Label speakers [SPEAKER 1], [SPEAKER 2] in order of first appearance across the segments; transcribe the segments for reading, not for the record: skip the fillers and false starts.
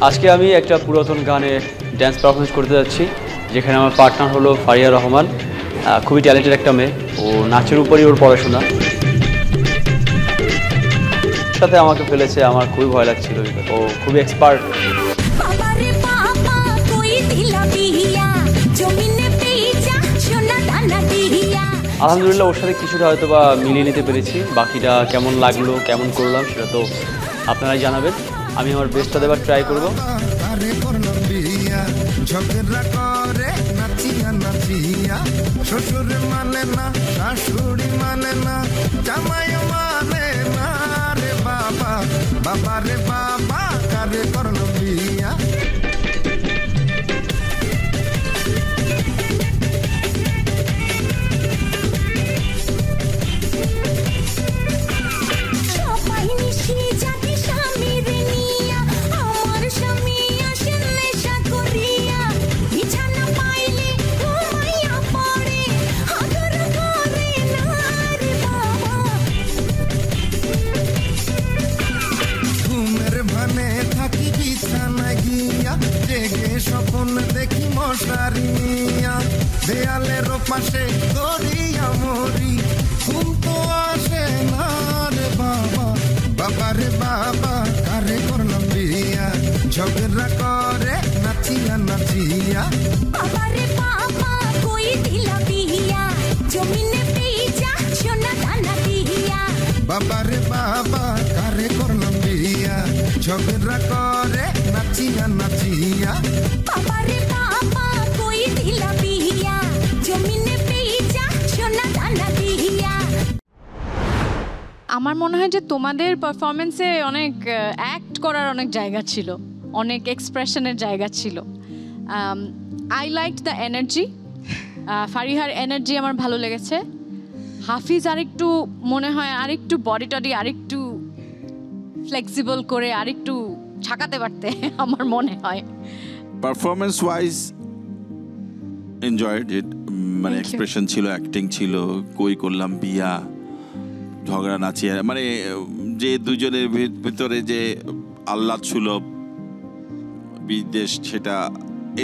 [SPEAKER 1] আজকে আমি একটা পুরাতন গানে ড্যান্স পারফরমেন্স করতে যাচ্ছি, যেখানে আমার পার্টনার হলো ফারিয়া রহমান। খুবই ট্যালেন্টেড একটা মেয়ে, ও নাচের উপরই ওর পড়াশোনা। সাথে আমাকে ফেলেছে, আমার খুবই ভয় লাগছিল, ও খুবই এক্সপার্ট। আলহামদুলিল্লাহ ওর সাথে কিছুটা হয়তো বা মিলিয়ে নিতে পেরেছি। বাকিটা কেমন লাগলো, কেমন করলাম সেটা তো আপনারাই জানাবেন। আমি আমার বেস্টটা দেবার ট্রাই করবো। শ্বশুর মানে না, শাশুড়ি মানে না, জামাই মানে না রে বাবা, বাবা রে বাবা কারে করলো বিয়া। স্বপ্ন দেখি মশারি নিয়া, দেয়ালের পাশে দরিয়া মরি, ঘুম তো আসে না রে বাবা, বাবা রে বাবা কারে করলাম বিয়া। ঝগড়া করে নাচিয়া নাচিয়া, বাবা রে বাবা কই দিলা বিয়া, জমিনে পেঁচা সোনা দানা দিয়া, বাবা রে বাবা কারে করলাম বিয়া। ঝগড়া করে নাচিয়া নাচিয়া, বাবা রে বাবা কই দিলা বিয়া, জমিনে পেঁচা সোনা দানা দিয়া।
[SPEAKER 2] আমার মনে হয় যে তোমাদের পারফরমেন্সে অনেক অ্যাক্ট করার অনেক জায়গা ছিল, অনেক এক্সপ্রেশনের জায়গা ছিল। I like the energy. ফারিহার এনার্জি আমার ভালো লেগেছে। হাফিজ আরেকটু মনে হয় আরেকটু বডি টডি আরেকটু ফ্লেক্সিবল করে আরেকটু ছাকাতে পারতে আমার মনে হয়।
[SPEAKER 3] পারফরমেন্স ওয়াইজ এনজয়েড ইট, মানে এক্সপ্রেশন ছিল, অ্যাক্টিং ছিল, কই করলাম বিয়া, ঝগড়া নাচিয়ে, মানে যে দুজনের ভিতরে যে আহ্লাদ সুলভ বিদেশ সেটা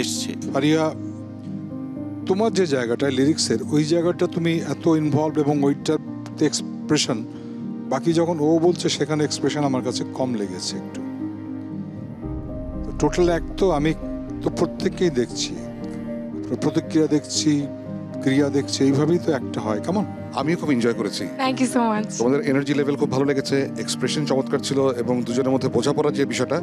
[SPEAKER 3] এসছে।
[SPEAKER 4] ফারিয়া, তোমার যে জায়গাটা লিরিক্সের, ওই জায়গাটা তুমি এত ইনভলভ এবং ওইটার এক্সপ্রেশন, বাকি যখন ও বলছে সেখানে এক্সপ্রেশন আমার কাছে কম লেগেছে একটু। টোটাল অ্যাক্ট তো আমি তো প্রত্যেককেই দেখছি, প্রতিক্রিয়া দেখছি, ক্রিয়া দেখছি, এইভাবেই তো একটা হয়। কেমন?
[SPEAKER 5] আমিও খুব এনজয় করেছি।
[SPEAKER 2] Thank you so much.
[SPEAKER 5] তোমাদের এনার্জি লেভেল খুব ভালো লেগেছে, এক্সপ্রেশন চমৎকার ছিল এবং দুজনের মধ্যে বোঝাপড়ার যে বিষয়টা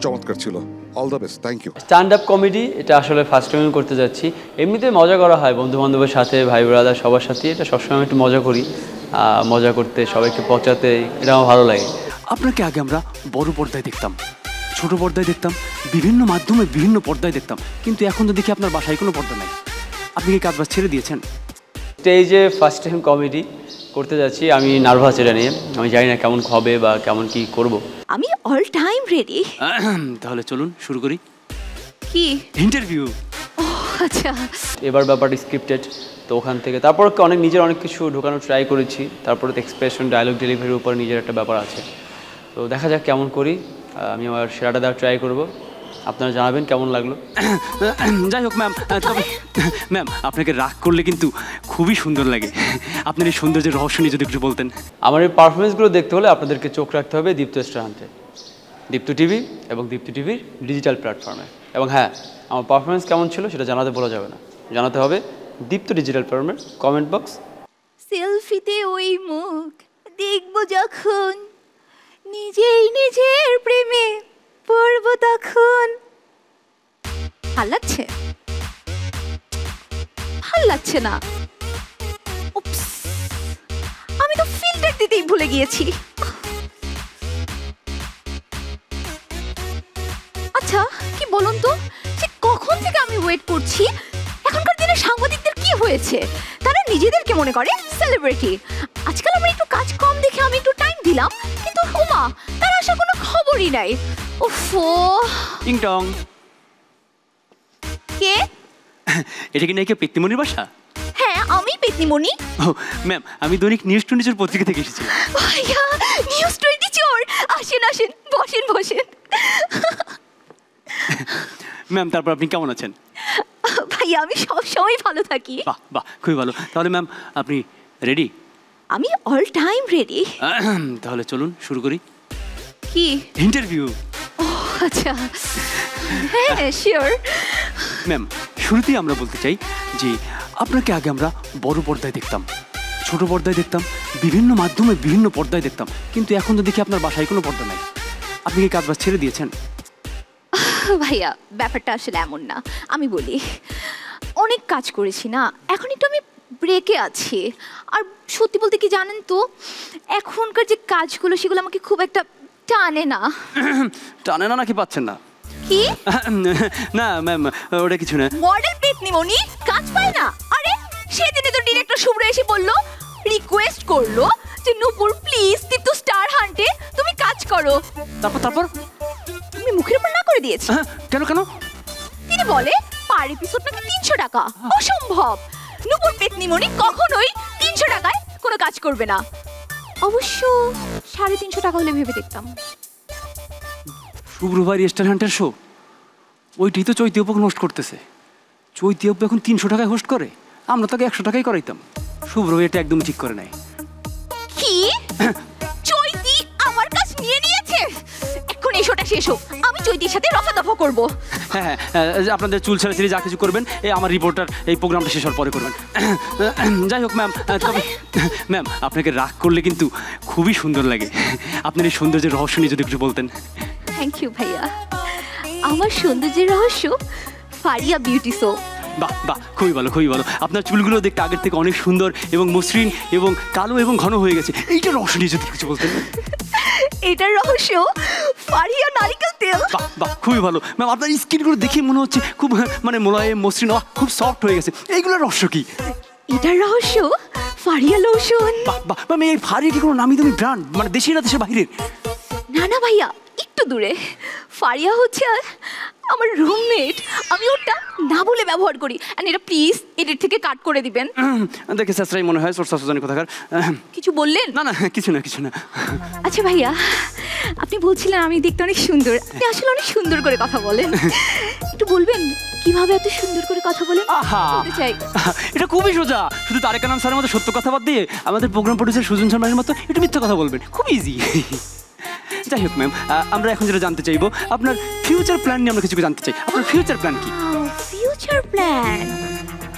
[SPEAKER 5] চমৎকার ছিল। All the best, thank you.
[SPEAKER 1] Stand up comedy এটা আসলে ফার্স্ট টাইম করতে যাচ্ছি। এমনিতে মজা করা হয় বন্ধু বান্ধবের সাথে, ভাই ব্রাদার সবার সাথে, এটা সবসময় একটু মজা করি। মজা করতে, সবাইকে পচাতে, এটা আমার ভালো লাগে।
[SPEAKER 6] আপনাকে আগে আমরা বড় পর্দায় দেখতাম, ছোট পর্দায় দেখতাম, বিভিন্ন মাধ্যমে বিভিন্ন পর্দায় দেখতাম, কিন্তু এখন তো দেখি আপনার বাসায় কোনো পর্দা নাই। আপনি কি কাজ বাজ ছেড়ে দিয়েছেন?
[SPEAKER 1] স্টেজে ফার্স্ট টাইম কমেডি করতে যাচ্ছি, আমি নার্ভাস এটা নিয়ে। আমি জানি না কেমন হবে বা কেমন কি করব।
[SPEAKER 7] আমি অল টাইম রেডি।
[SPEAKER 6] তাহলে চলুন শুরু করি।
[SPEAKER 7] কি
[SPEAKER 6] ইন্টারভিউ?
[SPEAKER 7] আচ্ছা,
[SPEAKER 1] এবার ব্যাপারটা স্ক্রিপ্টেড, তো ওখান থেকে তারপর অনেক কিছু ঢোকানোর ট্রাই করেছি। তারপরে তো এক্সপ্রেশন, ডায়লগ ডেলিভারির উপর নিজের একটা ব্যাপার আছে, তো দেখা যাক কেমন করি। আমি আমার সেরাটা দেওয়ার ট্রাই করব। আপনারা জানাবেন কেমন লাগলো।
[SPEAKER 6] যাই হোক ম্যাম, তবে ম্যাম আপনাকে রাগ করলে কিন্তু খুবই সুন্দর লাগে। আপনার এই সৌন্দর্যের রহস্য নিয়ে যদি একটু বলতেন।
[SPEAKER 1] আমার এই পারফরমেন্সগুলো দেখতে হলে আপনাদেরকে চোখ রাখতে হবে দীপ্ত রেস্টুরেন্টে, দীপ্ত টিভি এবং দীপ্ত টিভির ডিজিটাল প্ল্যাটফর্মে। এবং হ্যাঁ, আমার পারফরমেন্স কেমন ছিল সেটা জানাতে বলা যাবে না, জানাতে হবে দীপ্ত ডিজিটাল প্ল্যাটফর্মের কমেন্ট বক্স।
[SPEAKER 7] সেলফিতে ওই মুখ দেখব যখন, নিজেই নিজের প্রেমে পড়ব তখন। ভাল লাগছে? ভাল লাগছে না? আমি তো ফিল্টার দিতেই ভুলে গিয়েছি। আচ্ছা কি বলুন তো, সে কখন থেকে আমি ওয়েট করছি। এখনকার দিনে সাংবাদিকদের কি হয়েছে, তারা নিজেদেরকে মনে করে সেলিব্রিটি। আজকাল আমার একটু কাজ কম দেখে আমি একটু টাইম দিলাম, কিন্তু হুমা তার আসার কোনো খবরই নাই। ওফো,
[SPEAKER 6] টিং টং।
[SPEAKER 7] কে?
[SPEAKER 6] এটা কি নাকি পেত্তিমনির বাসা?
[SPEAKER 7] হ্যাঁ, আমি পেতনিমণি।
[SPEAKER 6] ও ম্যাম, আমি দৈনিক নিউজ 24 পত্রিকা থেকে এসেছি।
[SPEAKER 7] ভাইয়া নিউজ 24, আসেন আসেন, বসেন বসেন।
[SPEAKER 6] ম্যাম, তারপর আপনি কেমন আছেন?
[SPEAKER 7] ভাইয়া আমি সবসময় ভালো থাকি।
[SPEAKER 6] বাহ বাহ, খুবই ভালো। তাহলে ম্যাম আপনি রেডি?
[SPEAKER 7] আমি অল টাইম রেডি।
[SPEAKER 6] তাহলে চলুন শুরু করি।
[SPEAKER 7] কি
[SPEAKER 6] ইন্টারভিউ?
[SPEAKER 7] আচ্ছা হ্যাঁ শিওর।
[SPEAKER 6] ম্যাম, শুরুতেই আমরা বলতে চাই যে আপনাকে আগে আমরা বড় পর্দায় দেখতাম, ছোট পর্দায় দেখতাম, বিভিন্ন মাধ্যমে বিভিন্ন পর্দায় দেখতাম, কিন্তু এখন তো দেখি আপনার বাসায় কোনো পর্দা নাই। আপনি কি কাজ বাজ ছেড়ে দিয়েছেন?
[SPEAKER 7] ভাইয়া ব্যাপারটা আসলে এমন না, আমি বলি অনেক কাজ করেছি না, এখন একটু আমি ব্রেকে আছি। আর সত্যি বলতে কি জানেন তো, এখনকার যে কাজগুলো সেগুলো আমাকে খুব একটা টানে না।
[SPEAKER 6] টানে না নাকি পাচ্ছেন না?
[SPEAKER 7] কি
[SPEAKER 6] না ম্যাম, ওটা কিছু না।
[SPEAKER 7] মডেল পেতনিমণি কাজ পায় না? আরে সেদিনে তো ডিরেক্টর শুভ্র এসে বললো, রিকোয়েস্ট করলো যে নূপুর প্লিজ কিন্তু স্টার হান্টে তুমি কাজ করো।
[SPEAKER 6] তারপর
[SPEAKER 7] তুমি মুখের উপর না করে দিয়েছি।
[SPEAKER 6] কেন?
[SPEAKER 7] তিনি বলে পার এপিসোড নাকি 300 টাকা, অসম্ভব। নূপুর পেতনিমণি কখনোই 300 টাকায় কোনো কাজ করবে না। অবশ্য 350 টাকা হলে ভেবে দেখতাম।
[SPEAKER 6] শুভ্রভাই স্টার হান্টার শো, ওইটাই তো চৈতি অপু হোস্ট করতেছে। চৈতি অপু এখন 300 টাকায় হোস্ট করে, আমরা তাকে 100 টাকায় করাইতাম। শুভ্রভাই এটা একদম ঠিক করে নাই।
[SPEAKER 7] কি চৈতি আমার কাজ নিয়ে নিয়েছে? এখন এই শোটা শেষ হোক, আমি চৈতির সাথে রফাদফা করব।
[SPEAKER 6] হ্যাঁ, আপনাদের চুল ছেড়ে যা কিছু করবেন আমার রিপোর্টার এই প্রোগ্রামটা শেষ হওয়ার পরে করবেন। যাই হোক ম্যাম, তবে ম্যাম আপনাকে রাগ করলে কিন্তু খুবই সুন্দর লাগে। আপনার এই সৌন্দর্যের রহস্য নিয়ে যদি একটু বলতেন।
[SPEAKER 7] থ্যাংক ইউ ভাইয়া। আমার সৌন্দর্যের রহস্য ফারিয়া বিউটি শো।
[SPEAKER 6] বাহ, খুবই ভালো। আপনার চুলগুলো দেখতে আগের থেকে অনেক সুন্দর এবং মসৃণ এবং কালো এবং ঘন হয়ে গেছে। এইটা রহস্য নিয়ে যদি কিছু বলতেন।
[SPEAKER 7] এটার রহস্য ফারিয়া নারিকেল তেল।
[SPEAKER 6] বাহ, খুবই ভালো ম্যাম। আপনার স্কিনগুলো দেখে মনে হচ্ছে খুব মানে মোলায়েম, মসৃণ, খুব সফট হয়ে গেছে। এইগুলোর রহস্য কি?
[SPEAKER 7] এটার রহস্য ফারিয়া লোশন।
[SPEAKER 6] বাহ ম্যাম, এই ফারিয়া কি কোনো নামি দামি ব্র্যান্ড, মানে দেশের না দেশের বাইরের?
[SPEAKER 7] না ভাইয়া, একটু দূরে। ফারিয়া হচ্ছে আমার রুমমেট, আমি ওটা না বলে ব্যবহার করি। আর এটা প্লিজ এডিট থেকে কাট করে দিবেন।
[SPEAKER 6] দেখে সাসরাই মনে হয়, সোর্স সুজানি কোথাকার।
[SPEAKER 7] কিছু বললেন?
[SPEAKER 6] না, কিছু না।
[SPEAKER 7] আচ্ছা ভাইয়া, আপনি বলছিলেন আমি দেখতে অনেক সুন্দর, আপনি আসলে অনেক সুন্দর করে কথা বলেন। একটু বলবেন কিভাবে এত সুন্দর করে কথা বলেন? বলতে চাই।
[SPEAKER 6] এটা খুবই সোজা, শুধু তারেক আনাম স্যারের মতো সত্য কথা বাদ দিয়ে আমাদের প্রোগ্রাম প্রডিউসার সুজন শর্মার মতো একটু মিথ্যা কথা বলবেন, খুব ইজি। যাই হোক ম্যাম, আমরা এখন যেটা জানতে চাইবো আপনার ফিউচার প্ল্যান নিয়ে আমরা কিছু জানতে চাই। আপনার ফিউচার প্ল্যান কি?
[SPEAKER 7] Future plan,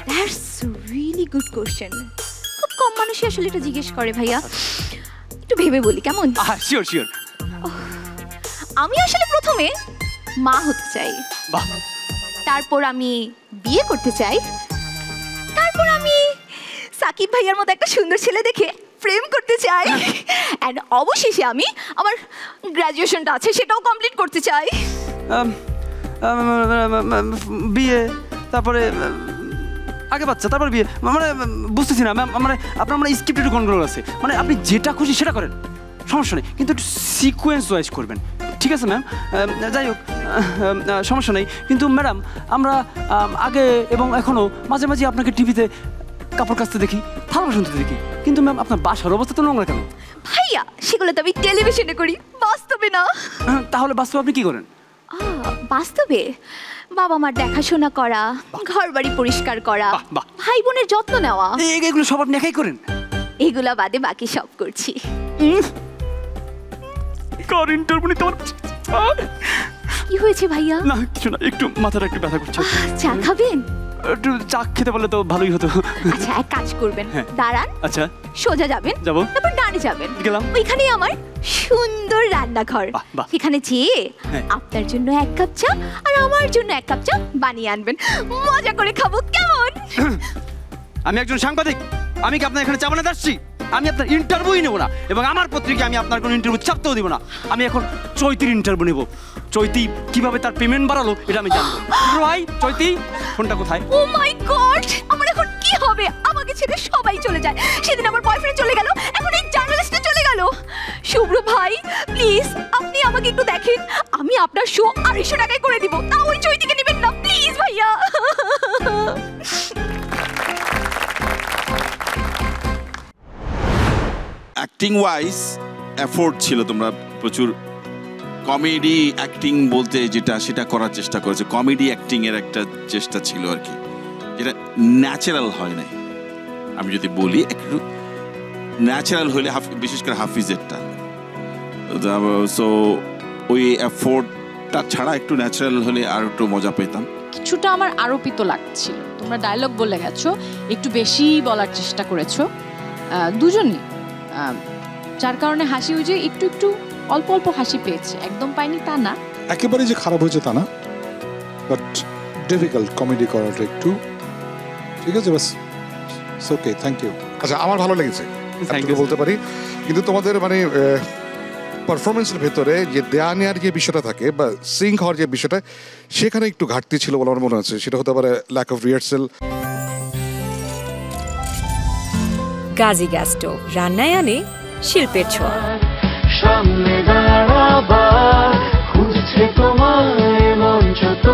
[SPEAKER 7] that's really good question. খুব কম মানুষই আসলে এটা জিজ্ঞেস করে ভাইয়া, একটু ভেবে বলি কেমন?
[SPEAKER 6] শিওর।
[SPEAKER 7] আমি আসলে প্রথমে মা হতে চাই,
[SPEAKER 6] বাহ।
[SPEAKER 7] তারপর আমি বিয়ে করতে চাই, তারপর আমি সাকিব ভাইয়ার মতো একটা সুন্দর ছেলে দেখে প্রেম করতে চাই, এন্ড অবশেষে আমি আমার গ্র্যাজুয়েশনটা আছে সেটাও কমপ্লিট করতে চাই।
[SPEAKER 6] বিয়ে, তারপরে আগে বাচ্চা, তারপর বিয়ে, মানে বুঝতেছি না ম্যাম। মানে আপনার মানে স্ক্রিপ্টেড কন্ট্রোল আছে, মানে আপনি যেটা খুশি সেটা করেন, সমস্যা নেই, কিন্তু একটু সিকোয়েন্স ওয়াইজ করবেন, ঠিক আছে ম্যাম? যাই হোক, সমস্যা নেই। কিন্তু ম্যাডাম, আমরা আগে এবং এখনও মাঝে মাঝে আপনাকে টিভিতে কাপড় কাচতে দেখি, থালা বাসন ধুতে দেখি, কিন্তু ম্যাম আপনার বাসার অবস্থা তো নোংরা কেন?
[SPEAKER 7] ভাইয়া সেগুলো তো আমি টেলিভিশনে করি, বাস্তবে না।
[SPEAKER 6] তাহলে বাস্তবে আপনি কি করেন?
[SPEAKER 7] বাস্তবে বাবা মার দেখাশোনা করা, ঘর বাড়ি পরিষ্কার করা,
[SPEAKER 6] বাহ।
[SPEAKER 7] ভাই বোনের যত্ন নেওয়া,
[SPEAKER 6] এগুলো সব আপনি একাই করেন?
[SPEAKER 7] এগুলা বাদে বাকি সব করছি। কি হয়েছে ভাইয়া?
[SPEAKER 6] না কিছু না, একটু মাথাটা একটু ব্যথা করছে।
[SPEAKER 7] চা খাবেন?
[SPEAKER 6] একটু চা খেতে বললে তো ভালোই হতো।
[SPEAKER 7] আচ্ছা এক কাজ করবেন, দাঁড়ান,
[SPEAKER 6] আচ্ছা
[SPEAKER 7] সোজা যাবেন,
[SPEAKER 6] যাবো,
[SPEAKER 7] তারপর ডানে যাবেন,
[SPEAKER 6] গেলাম।
[SPEAKER 7] ওইখানেই আমার সুন্দর রান্নাঘর, সেখানে যেয়ে আপনার জন্য 1 কাপ চা আর আমার জন্য 1 কাপ চা বানিয়ে আনবেন, মজা করে খাবো, কেমন?
[SPEAKER 6] আমি একজন সাংবাদিক, আমি কি আপনার এখানে চা বানাতে আসছি? আমি আপনার ইন্টারভিউই নেবো না, এবং আমার পত্রিকায় আমি আপনার কোনো ইন্টারভিউ চাপতেও দিব না। আমি এখন চৈতির ইন্টারভিউ নেব। চৈতি কিভাবে তার পেমেন্ট বাড়ালো এটা আমি জানবো। ভাই চৈতি, ফোনটা কোথায়?
[SPEAKER 7] ও মাই গড, আমার এখন কি হবে? আমাকে ছেড়ে সবাই চলে যায়। সেদিন আমার বয়ফ্রেন্ড চলে গেল, এখন এই জার্নালিস্টটা চলে গেল। শুভ্র ভাই প্লিজ আপনি আমাকে একটু দেখেন, আমি আপনার শো 250 টাকায় করে দিব, তা ওই চৈতিকে নেবেন না প্লিজ ভাইয়া।
[SPEAKER 3] অ্যাক্টিং ওয়াইজ এফোর্ট ছিল, তোমরা প্রচুর কমেডি অ্যাক্টিং বলতে যেটা সেটা করার চেষ্টা করেছে, কমেডি অ্যাক্টিংয়ের একটা চেষ্টা ছিল আর কি, যেটা ন্যাচারাল হয় নাই। আমি যদি বলি একটু ন্যাচারাল হলে বিশেষ করে হাফিজেরটা, সো ওই এফোর্টটা ছাড়া একটু ন্যাচারাল হলে আর একটু মজা পেতাম।
[SPEAKER 2] কিছুটা আমার আরোপিত লাগছিল, তোমরা ডায়লগ বলে গেছো, একটু বেশি বলার চেষ্টা করেছো দুজনই, যার কারণে হাসি ওই যে একটু একটু অল্প অল্প হাসি পেয়েছে, একদম পাইনি তা না।
[SPEAKER 4] একেবারে যে খারাপ হয়েছে তা না, বাট ডিফিকাল্ট কমেডি করাটা একটু, ঠিক আছে, বাস ওকে, থ্যাংক ইউ।
[SPEAKER 5] আচ্ছা, আমার ভালো লেগেছে, এতটুকু বলতে পারি। কিন্তু তোমাদের মানে পারফরমেন্সের ভেতরে যে দেয়া নেওয়ার যে বিষয়টা থাকে বা সিঙ্ক হওয়ার যে বিষয়টা, সেখানে একটু ঘাটতি ছিল বলে আমার মনে হচ্ছে। সেটা হতে পারে lack of rehearsal.
[SPEAKER 8] Gazi gas stove রান্নায় আনে শিল্পের ছোঁয়া।
[SPEAKER 9] সামনে দাঁড়াবার খুঁজছে তোমায় মঞ্চ তো